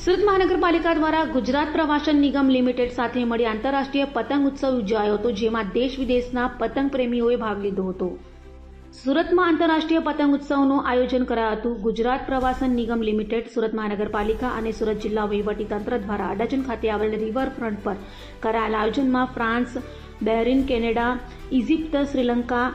સુરત મહાનગરપાલિકા દ્વારા ગુજરાત પ્રવાસન નિગમ લિમિટેડ સાથે મળી આંતરરાષ્ટ્રીય પતંગ ઉત્સવ યોજાયો હતો, જેમાં દેશ વિદેશના પતંગ પ્રેમીઓએ ભાગ લીધો હતો. સુરતમાં આંતરરાષ્ટ્રીય પતંગ ઉત્સવનું આયોજન કરાયું હતું. ગુજરાત પ્રવાસન નિગમ લિમિટેડ, સુરત મહાનગરપાલિકા અને સુરત જિલ્લા વહીવટીતંત્ર દ્વારા અડાજણ ખાતે આવેલ રિવરફ્રન્ટ પર કરાયેલા આયોજનમાં France, Bahrain, Canada, Egypt, Sri Lanka,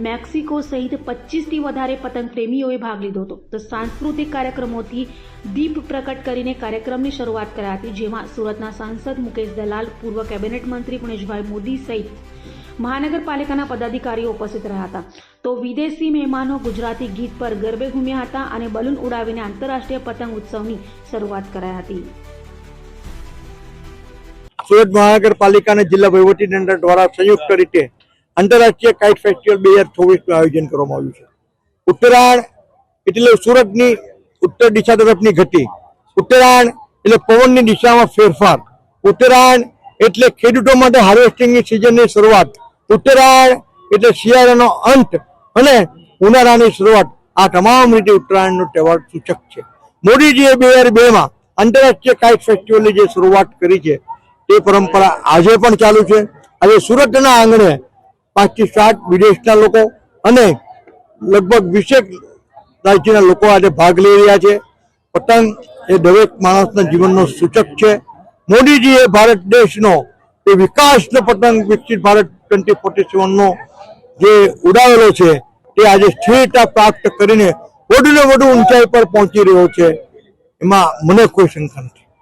Mexico સહિત 25થી વધારે પતંગ પ્રેમીઓએ ભાગ લીધો હતો. તો સાંસ્કૃતિક કાર્યક્રમોથી દીપ પ્રકટ કરીને કાર્યક્રમની શરૂઆત કરાઈ હતી, જેમાં સુરતના સાંસદ મુકેશ દલાલ, પૂર્વ કેબિનેટ મંત્રી પુણેશભાઈ મોદી સહિત મહાનગરપાલિકાના પદાધિકારીઓ ઉપસ્થિત રહ્યા હતા. તો વિદેશી મહેમાનો ગુજરાતી ગીત પર ગરબે ઘૂમ્યા હતા અને બલૂન ઉડાવીને આંતરરાષ્ટ્રીય પતંગ ઉત્સવની શરૂઆત કરાઈ હતી. સુરત મહાનગરપાલિકા અને જિલ્લા વહીવટીતંત્ર દ્વારા સંયુક્ત રીતે આંતરરાષ્ટ્રીય કાઇટ ફેસ્ટિવલ 2024નું આયોજન કરવામાં આવ્યું છે. ઉત્તરાયણ એટલે સુરતની ઉત્તર દિશા તરફની ગતિ, ઉત્તરાયણ એટલે પવનની દિશામાં ફેરફાર, ઉત્તરાયણ એટલે ખેડૂતો માટે હાર્વેસ્ટિંગની સિઝનની શરૂઆત, ઉત્તરાયણ એટલે શિયાળાનો અંત અને ઉનાળાની શરૂઆત. આ તમામ રીતે ઉત્તરાયણનો તહેવાર સૂચક છે. મોદીજીએ 2002માં આંતરરાષ્ટ્રીય કાઇટ ફેસ્ટિવલની જે શરૂઆત કરી છે તે પરંપરા આજે પણ ચાલુ છે. આજે સુરતના આંગણે 5 થી 7 વિદેશના લોકો અને લગભગ 20 રાજ્યના લોકો આજે ભાગ લઈ રહ્યા છે. પતંગ એ દરેક માણસના જીવનનો સૂચક છે. મોદીજીએ ભારત દેશનો એ વિકાસનો પતંગ વિકસિત ભારત 2047નો જે ઉડાવેલો છે તે આજે સ્થિરતા પ્રાપ્ત કરીને વધુને વધુ ઊંચાઈ પર પહોંચી રહ્યો છે. એમાં મને કોઈ શંકા નથી.